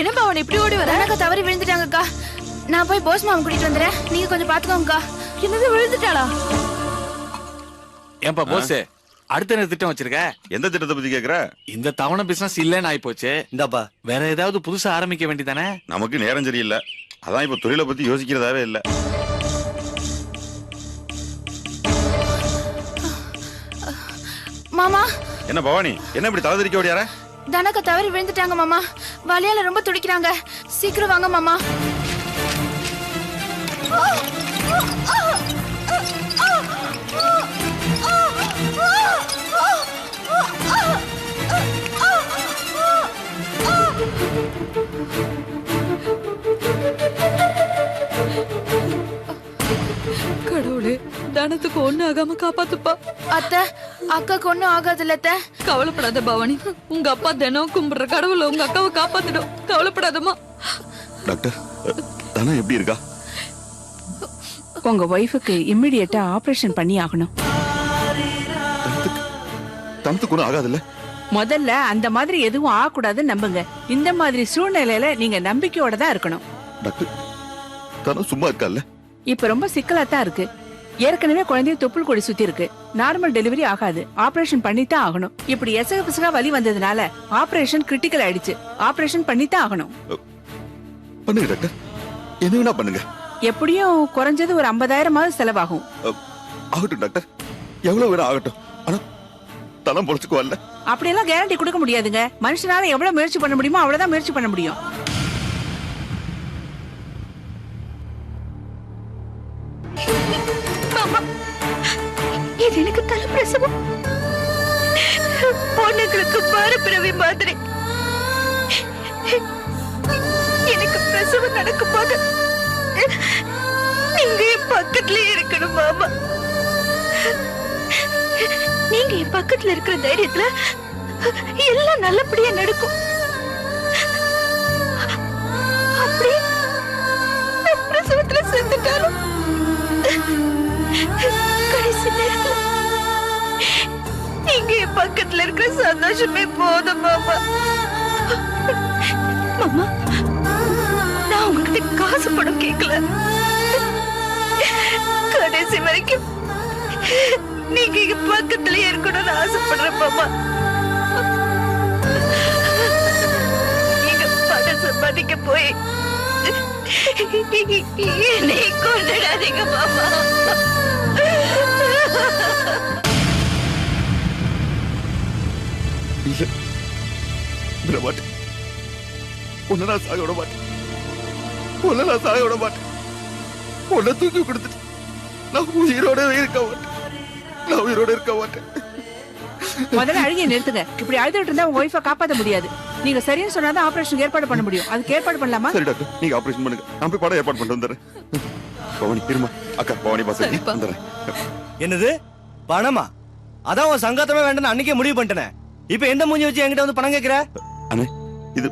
என்ன பவன் இப்படி ஓடி வர? அக்கா தவறி விழுந்துட்டாங்கக்கா. நான் போய் போஸ் மாமா கூட்டிட்டு வந்துறேன். நீங்க கொஞ்சம் பாத்துக்கோங்கக்கா. என்னது விழுந்துட்டாளா? ஏன்பா போஸ், அடுத்த என்ன திட்டம் வச்சிருக்க? எந்த திட்டத்தை பத்தி கேக்குற? இந்த தவணை பிசினஸ் இல்லன்னு ஆயி போச்சு. இந்தாப்பா. வேற ஏதாவது புதுசா ஆரம்பிக்க வேண்டியதானே? நமக்கு நேரம் சரியில்லை. அதான் இப்ப தொழிலை பத்தி யோசிக்கிறதாவே இல்ல. மாமா, என்ன பவானி, என்ன இப்படி தலை திரிக்க ஓடியார? தனக்கா தவறி விழுந்துட்டாங்க மாமா. வலியால ரொம்ப துடிக்கிறாங்க. சீக்கிரம் வாங்க மாமா. கடவுளே, தனத்துக்கு ஒண்ணு ஆகாம காப்பாத்துப்பா. அத்தை, அக்காக்கு ஒண்ணும் ஆகாதுல்ல அத்தை. கவலைப்படாத பவானி. உங்க அப்பா தினம் கும்பிடுற கடவுள உங்க அக்காவை காப்பாத்திடும். கவலைப்படாதம்மா. டாக்டர், தனம் எப்படி இருக்கா? உங்க ஒய்ஃபுக்கு இம்மிடியேட்டா ஆபரேஷன் பண்ணி ஆகணும். தனத்துக்கு ஒன்றும் ஆகாதுல்ல? முதல்ல அந்த மாதிரி எதுவும் ஆகக்கூடாதுன்னு நம்புங்க. இந்த மாதிரி சூழ்நிலையில நீங்க நம்பிக்கையோட தான் இருக்கணும். டாக்டர், தனம் சும்மா இருக்கா? இப்ப ரொம்ப சிக்கலா தான் இருக்கு. ஏற்கனவே குழந்தைய தொப்புள் கொடி சுத்தி இருக்கு. நார்மல் டெலிவரி ஆகாது. ஆபரேஷன் பண்ணித்தான் ஆகணும். இப்படி எசக பிசகா வலி வந்ததுனால ஆபரேஷன் கிரிட்டிக்கல் ஆயிடுச்சு. ஆபரேஷன் பண்ணித்தான் ஆகணும். பண்ணுங்க டாக்டர், என்ன வேணா பண்ணுங்க. எப்படியும் குறைஞ்சது ஒரு 50,000 செலவாகும். ஆகட்டும் டாக்டர், எவ்வளவு வேணா ஆகட்டும். ஆனா தனம் பொழைச்சுக்குவல்ல? அப்படியெல்லாம் கேரண்டி கொடுக்க முடியாதுங்க. மனுஷனால எவ்வளவு முயற்சி பண்ண முடியுமோ அவ்வளவுதான் முயற்சி பண்ண முடியும். இது எனக்கு தலைப்பிரசவம். பொண்ணுங்களுக்கு மறுபிறவி மாதிரி. எனக்கு பிரசவம் நடக்கும் போது நீங்க என் பக்கத்துலயே இருக்கணும் மாமா. நீங்க என் பக்கத்துல இருக்கிற தைரியத்துல எல்லாம் நல்லபடியா நடக்கும். அப்படியே நான் பிரசவத்துல செத்துட்டாலும் கடைசி நேரத்துல நீங்க என் பக்கத்துல இருக்கிற சந்தோஷமே போதும் மாமா. மாமா, நான் உங்ககிட்ட காசு பணம் கேட்கல. கடைசி வரைக்கும் நீங்க எங்க பக்கத்துலயே இருக்கணும்னு ஆசைப்படுறேன் மாமா. நீங்க பணம் சம்பாதிக்க போய் என்னை கொண்டாடாதீங்க மாமா. இல்ல, விட மாட்டேன். உன்னை நான் சாக விட மாட்டேன். உன்னை நான் சாக விட மாட்டேன். உன்னை தூக்கி கொடுத்துட்டு நான் உயிரோடவே இருக்க மாட்டேன். நான் உயிரோட இருக்க மாட்டேன். முதல்ல அழுகிய நிறுத்துங்க. இப்படி அழுதுட்டு இருந்தா உங்க ஒய்ஃபை காப்பாத்த முடியாது. நீங்க சரின்னு சொன்னாதான் ஆபரேஷன் ஏற்பாடு பண்ண முடியும். அதுக்கு ஏற்பாடு பண்ணலாமா? சரி டாக்டர், நீங்க ஆபரேஷன் பண்ணுங்க. நான் போய் படம் ஏற்பாடு பண்ணிட்டு வந்துடுறேன். பவானி இருமா. அக்கா பவானி பாஸ் வந்துடுறேன். என்னது பணமா? அதான் உன் சங்காத்தமே வேண்டாம் அன்னைக்கே முடிவு பண்ணிட்டேன். இப்ப எந்த மூஞ்சி வச்சு என்கிட்ட வந்து பணம் கேக்குற? அண்ணே, இது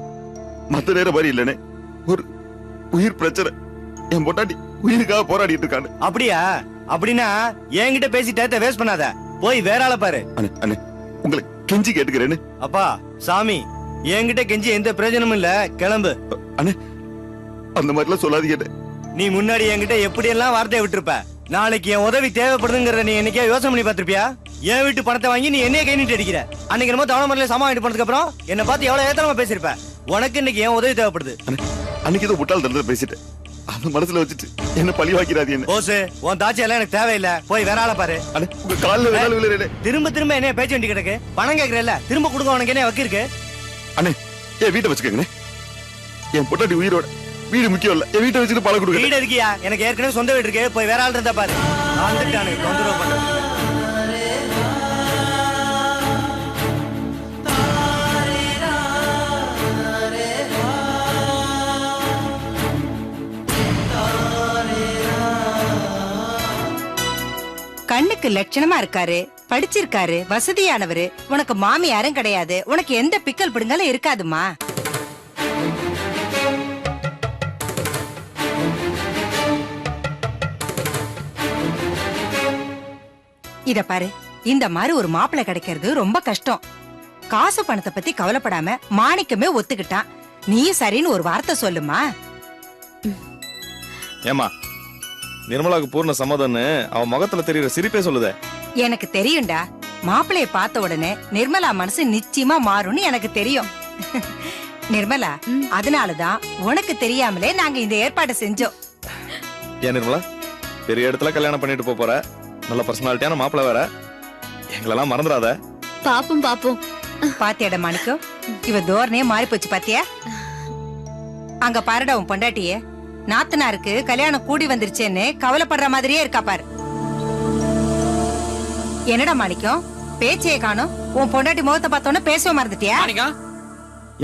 மத்த நேரம் மாதிரி இல்லனே. ஒரு உயிர் பிரச்சனை. என் பொட்டாட்டி உயிருக்காக போராடிட்டு இருக்கானு. அப்படியா? அப்படின்னா என்கிட்ட பேசி டயத்தை வேஸ்ட் பண்ணாத. போய் வேற ஆளை பாரு. அண்ணே அண்ணே, உங்களை கெஞ்சி கேட்டுக்கிறேன்னு. அப்பா சாமி, என்கிட்ட கெஞ்சி எந்த பிரயோஜனமும் இல்ல. கிளம்பு. அண்ணே, அந்த மாதிரிலாம் சொல்லாதீங்க. நீ முன்னாடி என்கிட்ட எப்படி எல்லாம் வார்த்தையை விட்டுருப்ப. நாளைக்கு என் உதவி தேவைப்படுதுங்கிறத நீ என்னைக்கே யோசனை பண்ணி பார்த்திருப்பியா? என் வீட்டு பணத்தை வாங்கி நீ என்னைய கை நீட்டு அடிக்கிற. அன்னைக்கு நம்ம தவணை முறையில சாமான் வாங்கிட்டு போனதுக்கு அப்புறம் என்ன பார்த்து எவ்வளவு ஏத்தனமா பேசிருப்ப. உனக்கு இன்னைக்கு என் உதவி தேவைப்படுது. அன்னைக்கு ஏதோ முட்டாள் தரத்துல பேசிட்டேன். அந்த மனசுல வச்சுட்டு என்ன பழி வாக்கிறாது. என்ன போஸ், உன் தாட்சி எல்லாம் எனக்கு தேவையில்லை. போய் வேற ஆளை பாரு. அண்ணே, உங்க காலில் வேணாலும் விழுறேன். திரும்ப திரும்ப என்ன பேச்சு வேண்டி கிடக்கு. பணம் கேட்கறல, திரும்ப கொடுங்க. உனக்கு என்ன வக்கிருக்கு? அண்ணே, என் வீட்டை வச்சுக்கோங்கண்ணே. என் பொட்டாட்டி உயிரோட. வீடு முக்கியம் இல்ல, என் வீட்டை வச்சுட்டு பழம் கொடுங்க. வீடு இருக்கியா? எனக்கு ஏற்கனவே சொந்த வீடு இருக்கு. போய் வேற ஆள் இருந்தா பாரு. வந்துட்டானு தொந்தரவு பண்றது. கண்ணுக்கு லட்சணமா இருக்காரு, படிச்சிருக்காரு, வசதியானவரு. உனக்கு மாமியாரும் கிடையாது. உனக்கு எந்த பிக்கல் பிடுங்களும் இருக்காதுமா. இத பாரு, இந்த மாதிரி ஒரு மாப்பிள்ளை கிடைக்கிறது ரொம்ப கஷ்டம். காசு பணத்தை பத்தி கவலைப்படாம மாணிக்கமே ஒத்துக்கிட்டான். நீயும் சரின்னு ஒரு வார்த்தை சொல்லுமா. ஏமா நிர்மலாவுக்கு பூர்ண சம்மதம்னு அவன் முகத்துல தெரியுற சிரிப்பே சொல்லுதே. எனக்கு தெரியும்டா, மாப்பிளைய பார்த்த உடனே நிர்மலா மனசு நிச்சயமா மாறும்னு எனக்கு தெரியும். நிர்மலா, அதனாலதான் உனக்கு தெரியாமலே நாங்க இந்த ஏற்பாட்டை செஞ்சோம். ஏன் நிர்மலா, பெரிய இடத்துல கல்யாணம் பண்ணிட்டு போற, நல்ல பர்சனாலிட்டியான மாப்பிள்ள வேற, எங்களெல்லாம் மறந்துடாத. பாப்போம் பாப்போம். பாத்தியாட மாணிக்கம், இவ தோரணையே மாறி போச்சு பாத்தியா? அங்க பாருடா உன் பொண்டாட்டியே, நாத்தனாருக்கு கல்யாணம் கூடி வந்துருச்சேன்னு கவலைப்படுற மாதிரியே இருக்கா பாரு. என்னடா மாணிக்கம், பேச்சையே காணோம். உன் பொண்டாட்டி முகத்தை பார்த்தோன்னு பேசவே மறந்துட்டியா?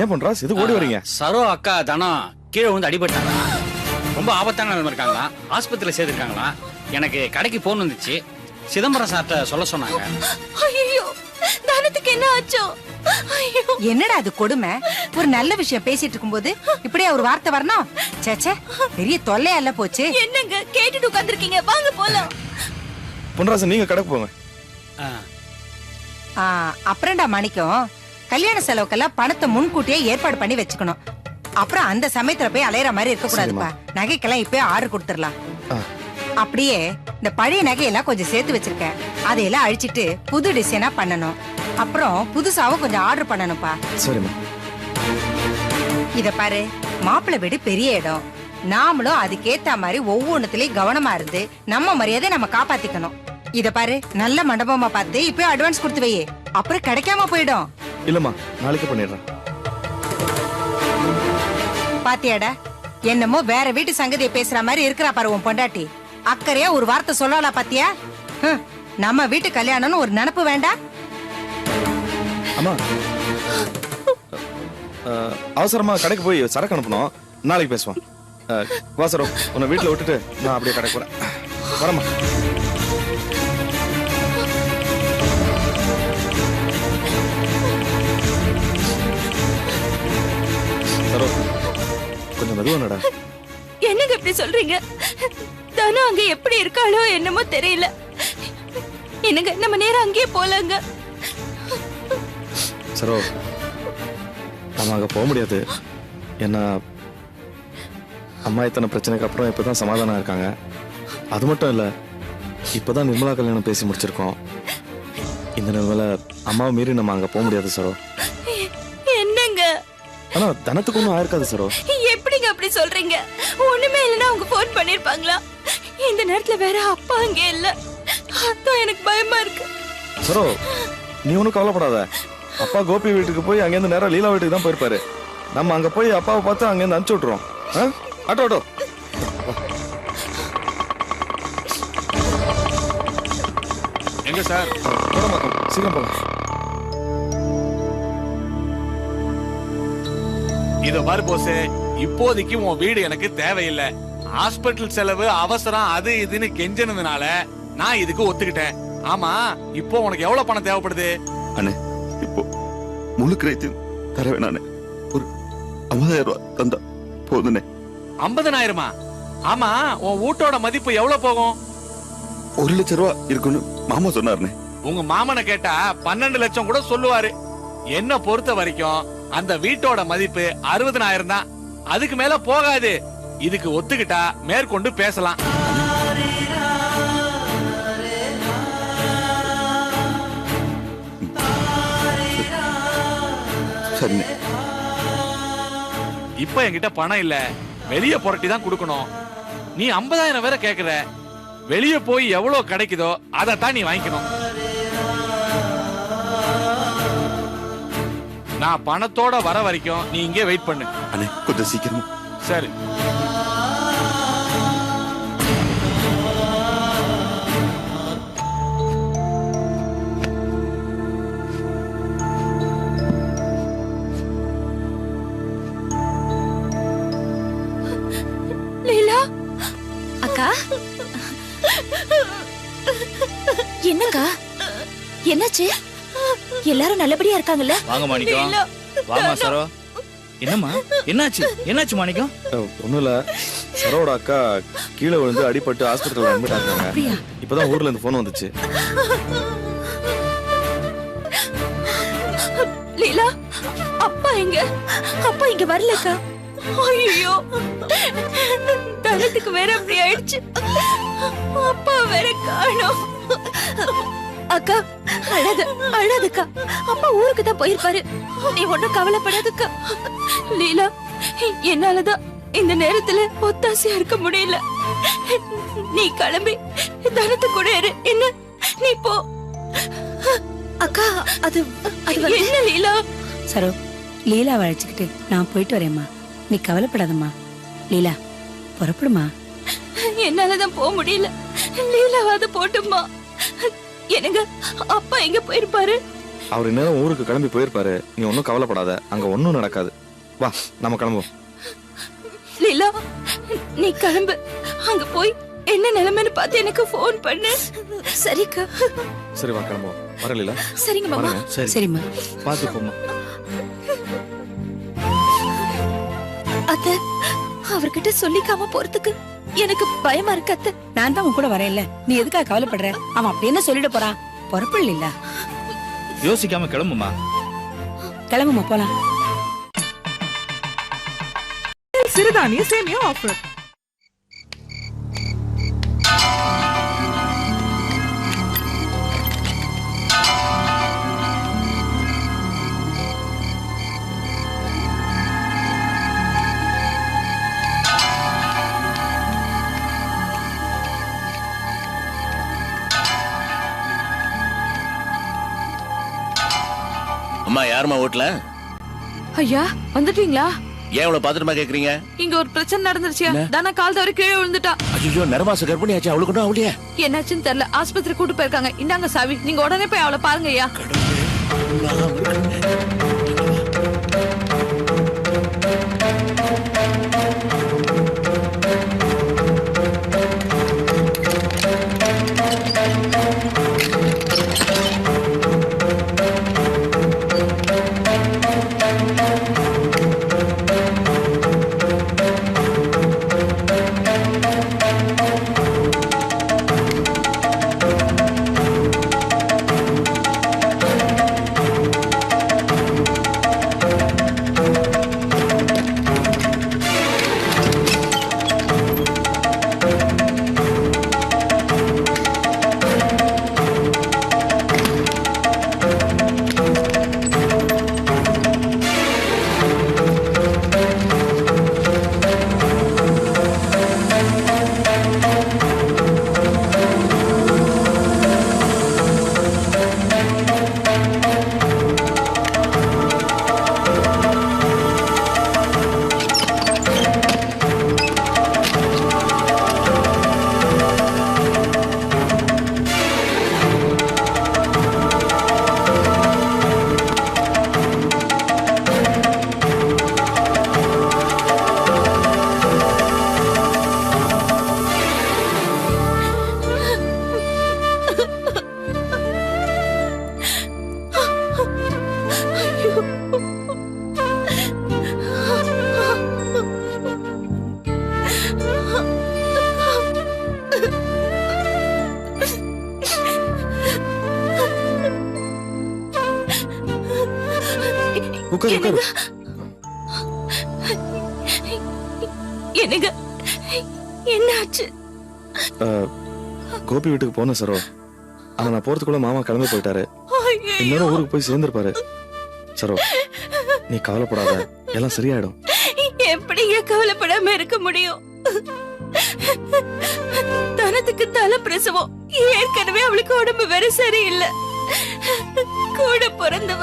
ஏன் பண்றா இது ஓடி வரீங்க? சரோ அக்கா தனம் கீழே வந்து அடிபட்டாங்க. ரொம்ப ஆபத்தான நிலைமை இருக்காங்களா, ஆஸ்பத்திரியில சேர்த்திருக்காங்களா. எனக்கு கடைக்கு போன் வந்துச்சு, சிதம்பரம் சார்ட்ட சொல்ல சொன்னாங்க. ஐயோ, தானத்துக்கு என்ன ஆச்சோ? ஐயோ, என்னடா அது கொடுமை. ஒரு நல்ல விஷயம் பேசிட்டு இருக்கும்போது இப்படியே ஒரு வார்த்தை வரணும். சேச்சே, பெரிய தொல்லையல்ல போச்சு. என்னங்க கேட்டுட்டு உட்கார்ந்திருக்கீங்க, வாங்க போலாம். பொன்ராசன் நீங்க கடைக்கு போங்க. அப்புறம்டா மாணிக்கம், கல்யாண செலவுக்கெல்லாம் பணத்தை முன்கூட்டியே ஏற்பாடு பண்ணி வச்சுக்கணும். அப்புறம் அந்த சமயத்துல போய் அலையற மாதிரி இருக்க கூடாதுப்பா. நகைக்கெல்லாம் இப்பயே ஆர்டர் கொடுத்துடலாம். அப்படியே இந்த பழைய நகையெல்லாம் கொஞ்சம் சேர்த்து வச்சிருக்கேன், அதையெல்லாம் அழிச்சிட்டு புது டிசைனா பண்ணணும். அப்புறம் புதுசாவும் கொஞ்சம் ஆர்டர் பண்ணணும்ப்பா. சரிம்மா. இத பாரு, மாப்பிள்ளை வீடு பெரிய இடம். நாமளும் அதுக்கேத்த மாதிரி ஒவ்வொன்னுலயும் கவனமா இருந்து நம்ம மரியாதை நம்ம காப்பாத்திக்கணும். இத பாரு, நல்ல மண்டபமா பார்த்து இப்பயே அட்வான்ஸ் கொடுத்து வையே, அப்புறம் கிடைக்காம போயிடும். இல்லம்மா, நாளைக்கு பண்ணிடுறேன். பாத்தியாடா, என்னமோ வேற வீட்டு சங்கதியை பேசுற மாதிரி இருக்கிறா பாரு உன் பொண்டாட்டி. அக்கறையா ஒரு வார்த்தை சொல்லலாம் பாத்தியா? நம்ம வீட்டு கல்யாணம்னு ஒரு நினப்பு வேண்டாம். அம்மா, அவசரமா கடைக்கு போய் சரக்கு அனுப்பணும், நாளைக்கு பேசுவோம். வாசரம், உன்னை வீட்டுல விட்டுட்டு நான் அப்படியே கடைக்கு போறேன். வரமா. சரோ, கொஞ்சம் மெதுவா நடா. என்னங்க இப்படி சொல்றீங்க? தானா அங்க எப்படி இருக்காளோ என்னமோ தெரியல. என்னங்க நம்ம நேரம் அங்கேயே போலாங்க. சரோ, நம்ம அங்க போக முடியாது. ஏன்னா அம்மா இத்தனை பிரச்சனைக்கு அப்புறம் இப்பதான் சமாதானம் இருக்காங்க. அது மட்டும் இல்ல, இப்பதான் நிர்மலா கல்யாணம் பேசி முடிச்சிருக்கோம். இந்த நிலைமையில அம்மாவை மீறி நம்ம அங்க போக முடியாது சரோ. என்னங்க? ஆனா தனத்துக்கு ஒண்ணும் ஆயிருக்காது சரோ. எப்படிங்க அப்படி சொல்றீங்க? ஒண்ணுமே இல்லைன்னா அவங்க போன் பண்ணிருப்பாங்களா? இந்த நேரத்துல வேற அப்பா அங்கே இல்ல, அதான் எனக்கு பயமா இருக்கு. சரோ, நீ ஒன்னும் கவலைப்படாத. அப்பா கோபி வீட்டுக்கு போய் அங்கேருந்து நேரம் லீலா வீட்டுக்கு தான் போயிருப்பாரு. நம்ம அங்க போய் அப்பாவை பார்த்து அங்கேருந்து அனுப்பிச்சு விட்டுறோம். Auto auto. எங்க சார்? சீக்கிரம் போங்க. இத பாரு போஸ், இப்போதைக்கு உன் வீடு எனக்கு தேவையில்லை. ஹாஸ்பிட்டல் செலவு அவசரம் அது இதுன்னு கெஞ்சனதுனால நான் இதுக்கு ஒத்துக்கிட்டேன். ஆமா, இப்போ உனக்கு எவ்வளவு பணம் தேவைப்படுது? அண்ணே, இப்போ முழு கிரயத்தையும் தர வேணானே, ஒரு 50,000 ரூபாய் தந்தா போதுனே. 50,000? ஆமா, உன் வீட்டோட மதிப்பு எவ்வளவு போகும்? 1 லட்சம் ரூபாய் இருக்குன்னு மாமா சொன்னாருனே. உங்க மாமனை கேட்டா 12 லட்சம் கூட சொல்லுவாரு. என்ன பொறுத்த வரைக்கும் அந்த வீட்டோட மதிப்பு 60,000 தான். அதுக்கு மேல போகாது. இதுக்கு ஒத்துக்கிட்டா மேற்கொண்டு பேசலாம். சரிண்ணே. இப்ப என்கிட்ட பணம் இல்ல, வெளிய புரட்டி தான் கொடுக்கணும். நீ 50,000 வேற கேக்குற. வெளிய போய் எவ்வளவு கிடைக்குதோ அதைத்தான் நீ வாங்கிக்கணும். நான் பணத்தோட வர வரைக்கும் நீ இங்கே வெயிட் பண்ணு. அண்ணே, கொஞ்சம் சீக்கிரமா. சரி. லீலா அக்கா, என்னக்கா என்னாச்சு? எல்லாரும் நல்லபடியா இருக்காங்கல்ல? வாங்க மாணிக்கம், வாமா சரோ. என்னம்மா, என்னாச்சு? என்னாச்சு மாணிக்கம்? ஒண்ணும் இல்ல, சரோட அக்கா கீழே விழுந்து அடிபட்டு ஹாஸ்பிட்டல் அட்மிட் ஆகாங்க. இப்பதான் ஊர்ல இருந்து போன் வந்துச்சு. லீலா, அப்பா எங்க? அப்பா இங்க வரலக்கா. ஐயோ, தனத்துக்கு வேற அப்படி ஆயிடுச்சு. அப்பா வேற காணோம். அக்கா அழாதக்கா. அப்பா ஊருக்கு தான் போயிருப்பாரு. நீ ஒண்ணும் கவலைப்படாதக்கா. லீலா, என்னாலதான் இந்த நேரத்துல ஒத்தாசையா இருக்க முடியல. நீ கிளம்பி தனத்து கூட இரு. என்ன, நீ போ. அக்கா, அது என்ன லீலா? சரோ, லீலாவை அழைச்சுக்கிட்டு நான் போயிட்டு வரேம்மா. நீ கவலைப்படாதம்மா. லீலா, புறப்படுமா. என்னாலதான் போக முடியல. லீலாவாத போட்டுமா. என்னங்க, அப்பா எங்க போயிருப்பாரு? அவர் இன்னும் ஊருக்கு கிளம்பி போயிருப்பாரு. நீ ஒன்னும் கவலைப்படாத, அங்க ஒன்னும் நடக்காது. வா, நம்ம கிளம்புவோம். லீலா, நீ கிளம்பு. அங்க போய் என்ன நிலைமைன்னு பார்த்து எனக்கு போன் பண்ணு. சரிக்கா? சரி, வா கிளம்புவோம். வரலீலா? சரிங்க மாமா. சரி, சரிம்மா. பாத்து போமா. அத்தை, அவர்கிட்ட சொல்லிக்காம போறதுக்கு எனக்கு பயமா இருக்கு அத்தை. நான் தான் உன் கூட வரேன்ல, நீ எதுக்காக கவலைப்படுற? அவன் அப்படி என்ன சொல்லிட போறான்? புறப்படல இல்ல. யோசிக்காம கிளம்புமா. கிளம்புமா, போலாம். சிறுதானிய சேமியா ஆஃபர். அம்மா, யாருமா வீட்ல? ஐயா, வந்துட்டீங்களா? ஏன் இவ்வளவு பாத்துட்டுமா கேக்குறீங்க? இங்க ஒரு பிரச்சனை நடந்துருச்சியா? தானே கால் தவறி கீழே விழுந்துட்டா. ஐயோ, நரமாச கர்ப்பிணி ஆச்சு. அவளுக்கு ஒன்றும் அவளையே. என்னாச்சுன்னு தெரியல. ஆஸ்பத்திரி கூட்டு போயிருக்காங்க. இந்தாங்க சாவி. நீங்க உடனே போய் அவளை பாருங்க ஐயா. உட்காரு, உட்காரு. என்னங்க, என்னாச்சு? கோபி வீட்டுக்கு போனேன் சரோ. ஆனா நான் போறதுக்குள்ள மாமா கிளம்பி போயிட்டாரு. இன்னொரு ஊருக்கு போய் சேர்ந்திருப்பாரு. சரோ, நீ கவலைப்படாத, எல்லாம் சரியாயிடும். எப்படிங்க கவலைப்படாம இருக்க முடியும்? தனத்துக்கு தலை பிரசவம். ஏற்கனவே அவளுக்கு உடம்பு வேற சரியில்லை. கூட பிறந்தவ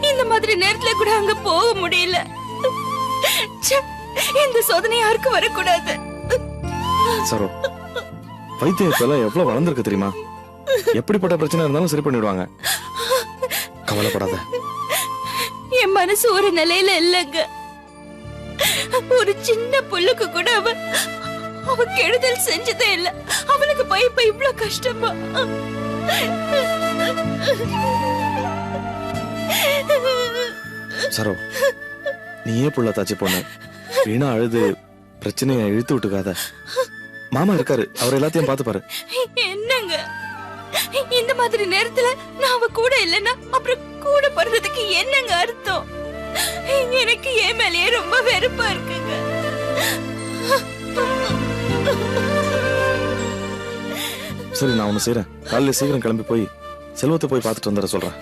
இந்த மாதிரி நேரத்துல கூட அங்க போக முடியல. இந்த சோதனை யாருக்கும் வரக்கூடாது. சரோ, வைத்தியம் இப்பெல்லாம் எவ்வளவு வளர்ந்துருக்கு தெரியுமா? எப்படிப்பட்ட பிரச்சனை இருந்தாலும் சரி பண்ணிடுவாங்க. கவலைப்படாத. என் மனசு ஒரு நிலையில இல்லங்க. ஒரு சின்ன புல்லுக்கு கூட அவ கெடுதல் செஞ்சதே இல்ல. அவளுக்கு போய் இப்ப இவ்வளவு கஷ்டமா? சரோ, நீயே புள்ள தாச்சி பொண்ணு. வீணா அழுது பிரச்சனையை இழுத்து விட்டுக்காத. மாமா இருக்காரு, அவர் எல்லாத்தையும் பாத்துப்பாரு. என்னங்க, இந்த மாதிரி நேரத்துல நான் அவ கூட இல்லைன்னா அப்புறம் கூட பிறந்ததுக்கு என்னங்க அர்த்தம்? எனக்கு என் மேலேயே ரொம்ப வெறுப்பா இருக்குங்க. சரி நான் ஒண்ணு செய்யறேன். காலையில சீக்கிரம் கிளம்பி போய் செல்வத்தை போய் பார்த்துட்டு வந்துட சொல்றேன்.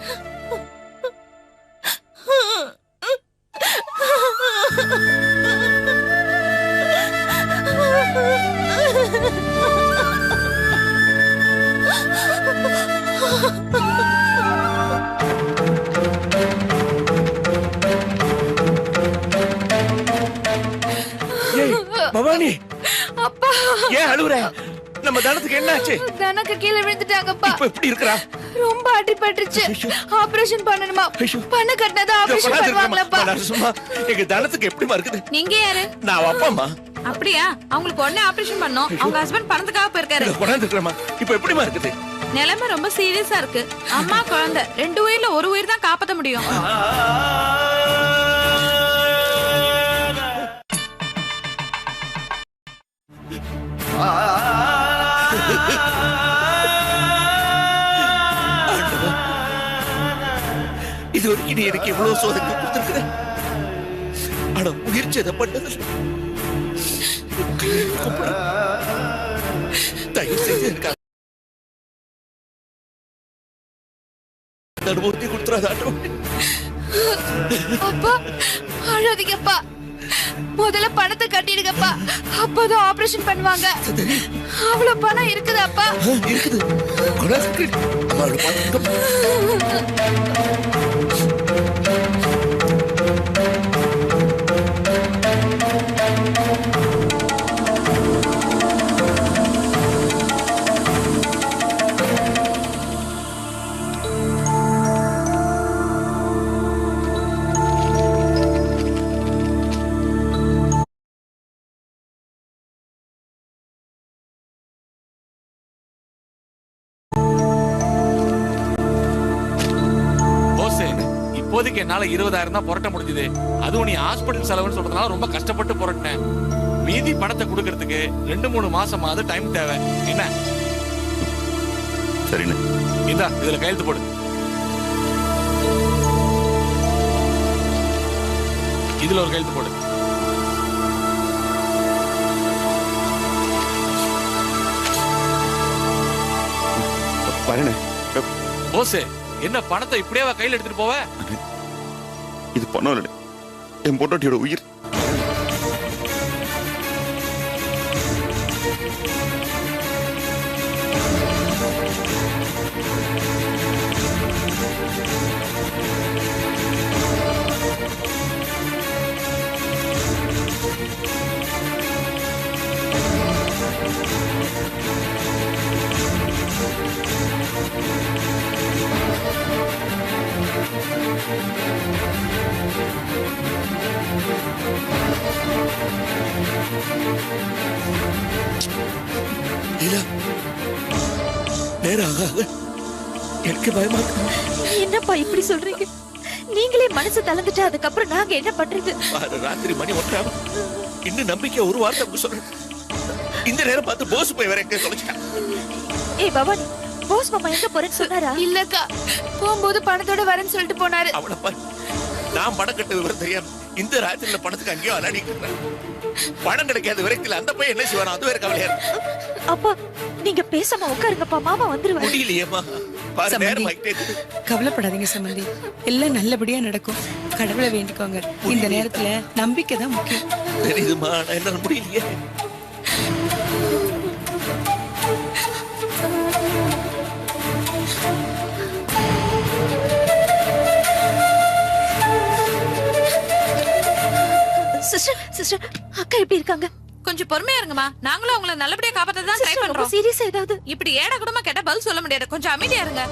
பவானி அப்பா ஏன் அழுகுற? நம்ம தனத்துக்கு என்ன ஆச்சு? தனக்கு கீழே விழுந்துட்டாங்கப்பா. இப்ப எப்படி இருக்கறா? ரொம்ப அடிபட்டுருச்சு. ஆபரேஷன் பண்ணணுமா? பண்ண கட்டினதா ஆபரேஷன் பண்ணுவாங்களப்பா. சும்மா எங்க தனத்துக்கு எப்படிமா இருக்குது? நீங்க யாரு? நான் அவ அப்பாம்மா. அப்படியா? அவங்களுக்கு உடனே ஆபரேஷன் பண்ணோம். அவங்க ஹஸ்பண்ட் பணத்துக்காக போயிருக்காரு. கொண்டாந்துக்கிறமா. இப்ப எப்படிமா இருக்குது? நிலைமை ரொம்ப சீரியஸா இருக்கு. அம்மா குழந்தை 2 உயிர்ல 1 உயிர் தான் காப்பாத்த முடியும். இது வரைக்கும் நீ எனக்கு எவ்வளவு சோதனை கொடுத்திருக்கிற. ஆனா உயிர் சேதப்பட்டது தயவு செய்து எனக்கு அனுபவத்தை கொடுத்துறாதாட்டும். அப்பா அழாதீங்கப்பா. முதல்ல பணத்தை கட்டிடுங்கப்பா. அப்பதான் ஆபரேஷன் பண்ணுவாங்க. அவ்வளவு பணம் இருக்குதாப்பா? இருக்குது. இப்போதைக்கு என்னால 20,000 தான் புரட்ட முடிஞ்சது. அதுவும் நீ ஹாஸ்பிட்டல் செலவுன்னு சொல்றதுனால ரொம்ப கஷ்டப்பட்டு புரட்டினேன். மீதி பணத்தை கொடுக்கறதுக்கு 2-3 மாசமாவது டைம் தேவை. என்ன? சரிண்ணே. இந்தா இதுல கையெழுத்து போடு. இதுல ஒரு கையெழுத்து போடு. பாருண்ணே. போஸ் என்ன பணத்தை இப்படியே கையில் எடுத்துட்டு போவ? இது பண்ணல. என் பொண்டாட்டியோட உயிர். எனக்கு பயமா என்னப்பா இப்படி சொல்றீங்க? நீங்களே மனசு தளர்ந்துட்டா அதுக்கப்புறம் நாங்க என்ன பண்றது? ராத்திரி மணி 1 இன்னும் நம்பிக்கை ஒரு வார்த்தை சொல்றேன். இந்த நேரம் பார்த்து போஸ் போய் வேற எங்க தொலைச்சிட்டான். ஏய் பவானி, போஸ் மாமா எங்க போறேன்னு சொன்னாரா? இல்லக்கா, போகும்போது பணத்தோட வரேன்னு சொல்லிட்டு போனாரு. அவளப்பா நான் பணம் கட்ட விவரம் தெரியாம இந்த ராத்திரில பணத்துக்கு அங்கேயோ அலாடிக்கிறேன். பணம் கிடைக்காத விரக்தியில அந்த பையன் என்ன செய்வானோ அது வேற கவலையா இருக்கு. அப்பா நீங்க பேசாம உட்காருங்கப்பா, மாமா வந்துருவாரு. முடியலையேம்மா, பாரு நேரம் ஆயிட்டே இருக்கு. கவலைப்படாதீங்க சம்பந்தி, எல்லாம் நல்லபடியா நடக்கும். கடவுளை வேண்டிக்கோங்க. இந்த நேரத்துல நம்பிக்கை தான் முக்கியம். தெரியுதுமா, நான் என்னால முடியலையே. சிஸ்டர் சிஸ்டர், அக்கா எப்படி இருக்காங்க? கொஞ்சம் பொறுமையா இருங்கம்மா. நாங்களும் அவங்கள நல்லபடியா காப்பாத்த தான் ட்ரை பண்றோம். சீரியஸா ஏதாவது? இப்படி ஏடா கூடமா கேட்டா பதில் சொல்ல முடியாது. கொஞ்சம் அமைதியா இருங்க.